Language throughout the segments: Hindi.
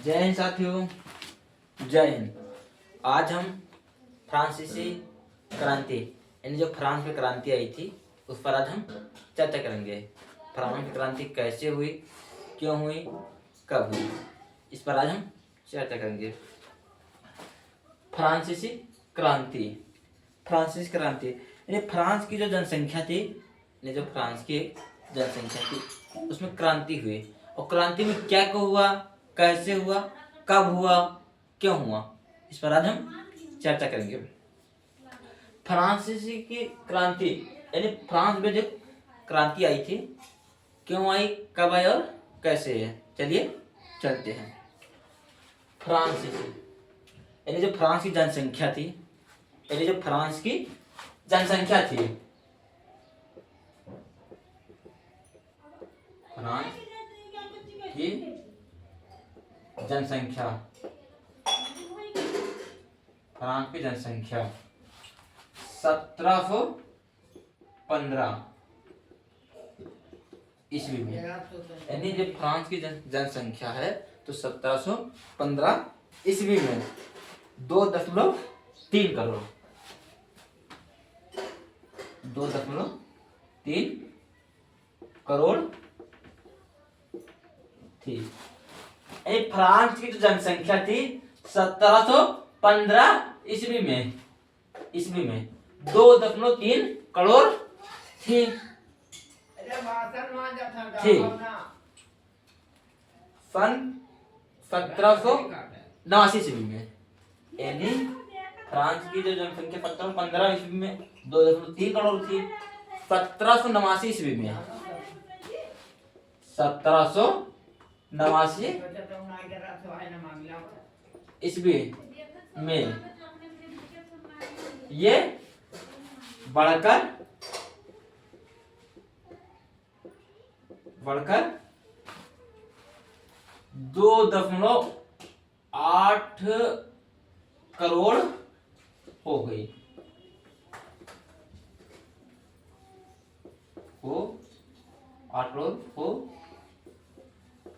जय हिंद साथियों, जय हिंद। आज हम फ्रांसीसी क्रांति यानी जो फ्रांस में क्रांति आई थी उस पर आज हम चर्चा करेंगे। फ्रांस में क्रांति कैसे हुई, क्यों हुई, कब हुई, इस पर आज हम चर्चा करेंगे। फ्रांसीसी क्रांति, फ्रांसीसी क्रांति यानी फ्रांस की जो जनसंख्या थी, यानी जो फ्रांस की जनसंख्या थी उसमें क्रांति हुई। और क्रांति में क्या क्या हुआ, कैसे हुआ, कब हुआ, क्यों हुआ, इस पर आज हम चर्चा करेंगे। फ्रांसीसी की क्रांति यानी फ्रांस में जो क्रांति आई थी, क्यों आई, कब आई और कैसे है, चलिए चलते हैं। फ्रांसीसी यानी जो फ्रांस की जनसंख्या थी, यानी जो फ्रांस की जनसंख्या थी, फ्रांस की जनसंख्या, फ्रांस की जनसंख्या 1715 ईस्वी में, यानी जो फ्रांस की जनसंख्या है तो 1715 ईस्वी में 2.3 करोड़, 2.3 करोड़ थी। फ्रांस की जो जनसंख्या थी 1715 ईस्वी में 2.3 करोड़ थी। सन 1789 ईस्वी में, यानी फ्रांस की जो जनसंख्या 1715 ईस्वी में 2.3 करोड़ थी। 1789 ईस्वी में 1789 ईस्वी में ये बढ़कर 2.8 करोड़ हो गई, 8 करोड़ हो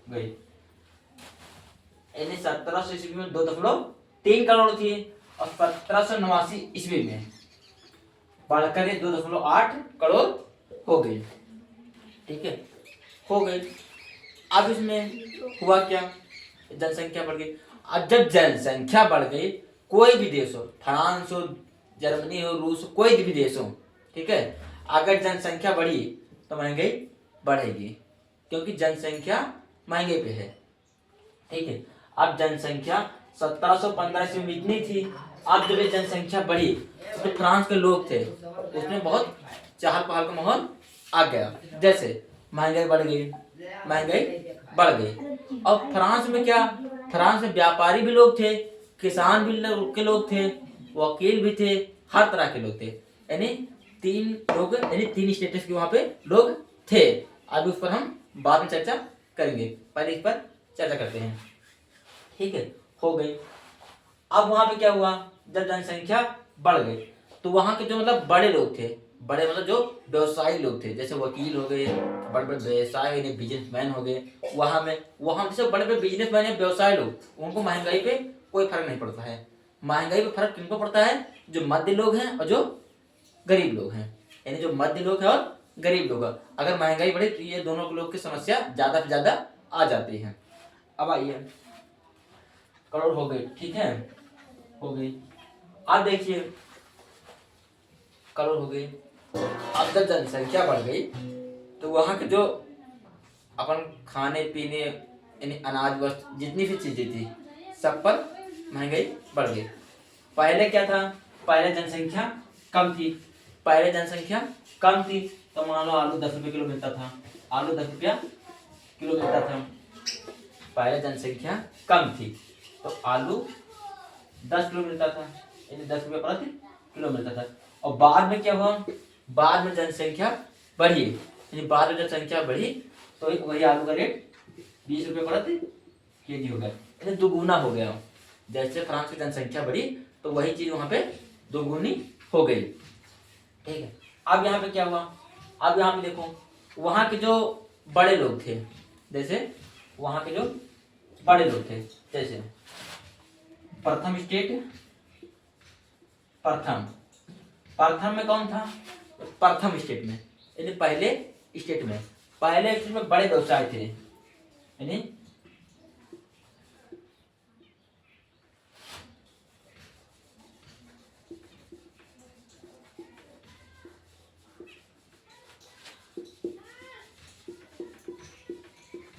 गई। यानी 1700 ईस्वी में 2.3 करोड़ थी और 1789 ईस्वी में बढ़कर 2.8 करोड़ हो गई। ठीक है, हो गई। अब इसमें हुआ क्या, जनसंख्या बढ़ गई। अब जब जनसंख्या बढ़ गई, कोई भी देश हो, फ्रांस हो, जर्मनी हो, रूस हो, कोई भी देश हो, ठीक है, अगर जनसंख्या बढ़ी तो महंगाई बढ़ेगी, क्योंकि जनसंख्या महंगे पे है। ठीक है, अब जनसंख्या 1715 ईस्वी में इतनी थी, अब जब ये जनसंख्या बढ़ी तो फ्रांस के लोग थे उसमें बहुत चहल पहल का माहौल आ गया। जैसे महंगाई बढ़ गई, बढ़ गई। और फ्रांस में क्या, फ्रांस में व्यापारी भी लोग थे, किसान भी के लोग थे, वकील भी थे, हर तरह के लोग थे। यानी 3 लोग, यानी 3 स्टेटस के वहां पे लोग थे। अब उस पर हम बाद में चर्चा करेंगे, पहले इस पर चर्चा करते हैं। ठीक है, हो गई। अब वहां पे क्या हुआ, जब जनसंख्या बढ़ गई तो वहां के जो मतलब बड़े लोग थे, बड़े मतलब जो व्यवसायी लोग थे, जैसे वकील हो गए, बड़े बड़े व्यवसाय बिजनेसमैन हो गए, वहां जैसे बड़े बड़े बिजनेसमैन या व्यवसाय लोग, उनको महंगाई पे कोई फर्क नहीं पड़ता है। महंगाई पे फर्क किनको पड़ता है, जो मध्य लोग हैं और जो गरीब लोग हैं। यानी जो मध्य लोग हैं और गरीब लोग, अगर महंगाई बढ़े तो ये दोनों लोग की समस्या ज्यादा से ज्यादा आ जाती है। अब आइए, करोड़ हो गई, ठीक है, हो गई। अब देखिए, करोड़ हो गई। अब जब जनसंख्या बढ़ गई तो वहां के जो अपन खाने पीने यानी अनाज वस्त्र जितनी भी चीजें थी सब पर महंगाई बढ़ गई। पहले क्या था, पहले जनसंख्या कम थी, तो मान लो आलू 10 रुपये किलो मिलता था, आलू 10 रुपया किलो मिलता था। पहले जनसंख्या कम थी तो आलू 10 किलो मिलता था, यानी 10 रुपये प्रति किलो मिलता था। और बाद में क्या हुआ, बाद में जनसंख्या बढ़ी, यानी बाद में जनसंख्या बढ़ी तो वही आलू का रेट 20 रुपये प्रति केजी हो गया, यानी दुगुना हो गया। जैसे फ्रांस की जनसंख्या बढ़ी तो वही चीज वहां पे दोगुनी हो गई। ठीक है, अब यहाँ पे क्या हुआ, अब यहाँ पे देखो वहां के जो बड़े लोग थे, जैसे वहां के जो बड़े लोग थे। जैसे प्रथम स्टेट, प्रथम प्रथम में कौन था? प्रथम स्टेट में यानी पहले स्टेट में, पहले स्टेट में बड़े व्यवसाय थे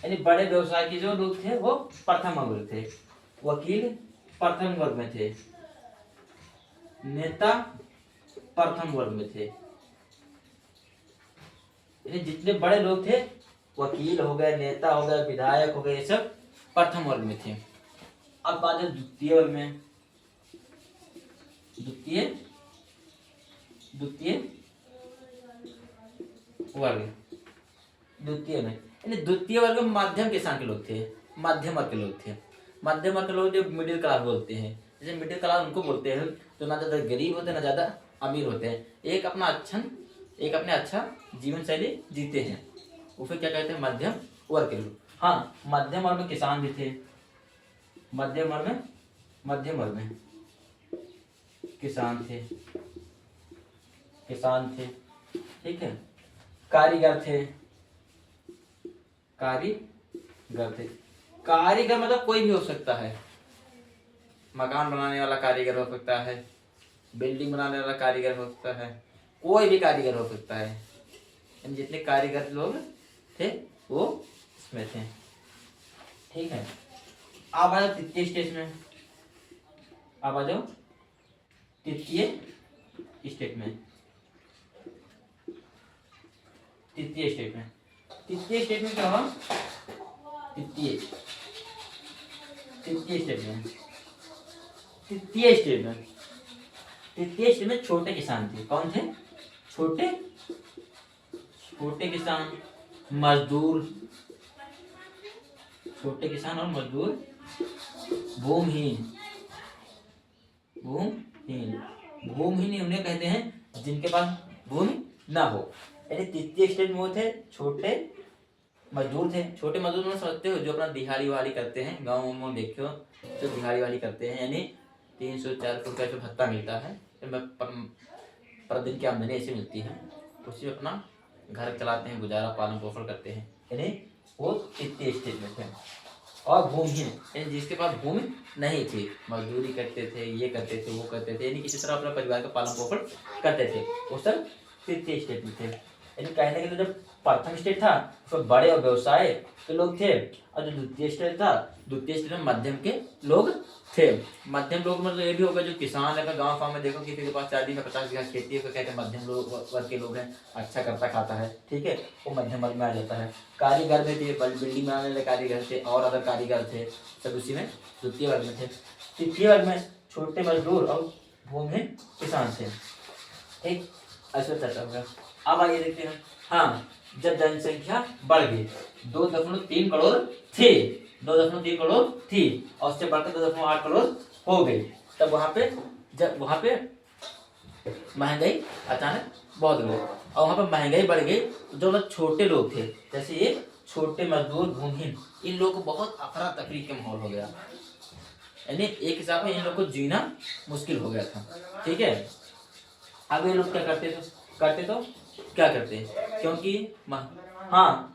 यानी बड़े व्यवसाय के जो लोग थे वो प्रथम वर्ग थे। वकील प्रथम वर्ग में थे, नेता प्रथम वर्ग में थे। जितने बड़े लोग थे, वकील हो गए, नेता हो गए, विधायक हो गए, ये सब प्रथम वर्ग में थे। अब बात है द्वितीय वर्ग में। द्वितीय वर्ग, द्वितीय में यानी द्वितीय वर्ग में मध्यम किसान के लोग थे, मध्यम वर्ग के लोग थे। मध्यम वर्ग के लोग जो मिडिल क्लास बोलते हैं, जैसे मिडिल क्लास उनको बोलते हैं जो ना ज्यादा गरीब होते हैं ना ज्यादा अमीर होते हैं, एक अपने अच्छा जीवन शैली जीते हैं, उसे क्या कहते हैं? मध्यम वर्ग के लोग। हाँ, मध्यम वर्ग में किसान भी थे, मध्यम वर्ग में किसान थे, ठीक है। कारीगर थे, कारीगर मतलब कोई भी हो सकता है, मकान बनाने वाला कारीगर हो सकता है, बिल्डिंग बनाने वाला कारीगर हो सकता है, कोई भी कारीगर हो सकता है। जितने कारीगर लोग थे वो इसमें थे, ठीक है। आप आ जाओ तृतीय स्टेज में, आप आ जाओ तृतीय स्टेट में। तृतीय स्टेट में क्या हुआ? तृतीय स्टेट में छोटे किसान थे। कौन थे? छोटे किसान, मजदूर, छोटे किसान और मजदूर, भूमिहीन उन्हें कहते हैं जिनके पास भूमि ना हो। यानी तृतीय स्टेज में वो थे छोटे मजदूर थे। छोटे मजदूर में समझते हो जो अपना दिहाड़ी वाड़ी करते हैं, गाँव में देखो जो दिहाड़ी वाड़ी करते हैं, यानी 300-400 रुपया जो भत्ता मिलता है, पर दिन की आमदनी ऐसी मिलती है, उसी में अपना घर चलाते हैं, गुजारा पालन पोषण करते हैं, यानी वो तृतीय स्टेज में थे। और भूमिहीन जिसके पास भूमि नहीं थी, मजदूरी करते थे, ये करते थे, वो करते थे, यानी किसी तरह अपने परिवार का पालन पोषण करते थे, वो सब तृतीय स्टेज में थे। यानी कहने के लिए जब प्रथम स्टेज था उसमें बड़े और व्यवसाय के लोग थे, और जो द्वितीय स्टेज में मध्यम के लोग थे। मध्यम लोग मतलब ये भी होगा जो किसान है, गाँव में देखो किसी के पास 40-50 बीघा खेती है, तो कहते हैं मध्यम वर्ग के लोग हैं, अच्छा करता खाता है, ठीक है, वो मध्यम वर्ग में आ जाता है। कारीगर भी थे, बिल्डिंग बनाने वाले कारीगर थे, और अदर कारीगर थे, सब उसी में द्वितीय वर्ग में थे। तृतीय वर्ग में छोटे मजदूर और भूमिहीन किसान थे, ठीक, ऐसा चर्चा होगा। अब आइए देखते हैं। हाँ, जब जनसंख्या बढ़ गई 2.3 करोड़ थी, 2.3 करोड़ थी, और उससे बढ़कर 2.8 करोड़ हो गई, तब जब वहां पे महंगाई अचानक बहुत गई, और वहां पे महंगाई बढ़ गई, तो जो लोग छोटे लोग थे, जैसे ये छोटे मजदूर भूमिहीन, इन लोगों को बहुत अफरा तफरी का माहौल हो गया, यानी एक हिसाब से इन लोग को जीना मुश्किल हो गया था, ठीक है। अब ये लोग क्या करते क्योंकि हाँ,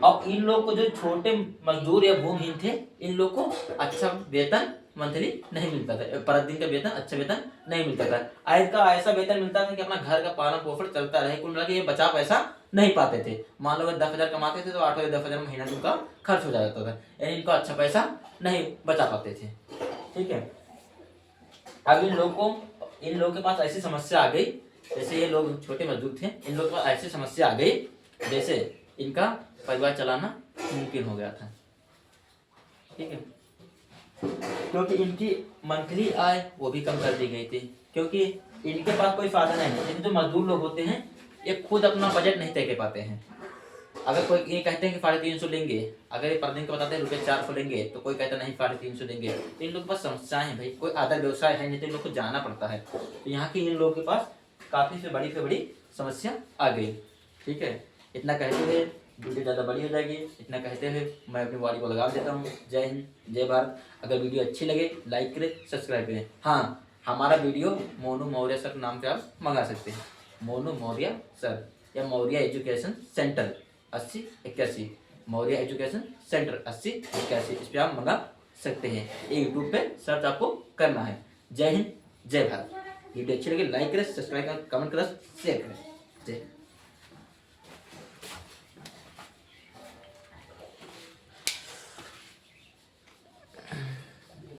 अब इन लोग को जो छोटे मजदूर या भूमिहीन थे, इन लोग को अच्छा वेतन मंथली नहीं मिलता था, प्रतिदिन का वेतन, अच्छा वेतन नहीं मिलता था। ऐसा वेतन मिलता था कि अपना घर का पालन पोषण चलता रहे, कुल मिला के ये बचा पैसा नहीं पाते थे। मान लो 10,000 कमाते थे तो 8 या 10,000 महीना उनका खर्च हो जाता था, यानी इनको अच्छा पैसा नहीं बचा पाते थे, ठीक है। अब इन लोगों के पास ऐसी समस्या आ गई, जैसे ये लोग छोटे मजदूर थे, इन लोगों के पास ऐसी समस्या आ गई जैसे इनका परिवार चलाना मुमकिन हो गया था, ठीक है, क्योंकि इनकी मंथली आय वो भी कम कर दी गई थी, क्योंकि इनके पास कोई साधन है नहीं। जो मजदूर लोग होते हैं ये खुद अपना बजट नहीं तय कर पाते हैं। अगर कोई ये कहते हैं कि 350 लेंगे, अगर ये पर दिन का बताते हैं ₹400 लेंगे, तो कोई कहता नहीं 350 लेंगे, तो इन लोग के पास समस्याएं हैं भाई, कोई आदर व्यवसाय है नहीं, तो इन लोग को जाना पड़ता है। तो यहाँ की इन लोगों के पास काफी से बड़ी समस्या आ गई, ठीक है। इतना कहते हुए वीडियो ज़्यादा बड़ी हो जाएगी। इतना कहते हुए मैं अपनी वाणी को लगा देता हूँ। जय हिंद, जय भारत। अगर वीडियो अच्छी लगे लाइक करें, सब्सक्राइब करें। हाँ, हमारा वीडियो मोनू मौर्य सर नाम पे आप मंगा सकते हैं। मोनू मौर्य सर या Maurya education centre 8081, Maurya education centre 8081, इस पर आप मंगा सकते हैं। ये यूट्यूब पे सर्च आपको करना है। जय हिंद, जय भारत। वीडियो अच्छी लगे लाइक करें, सब्सक्राइब करें, कमेंट करें, शेयर करें। जय हिंद।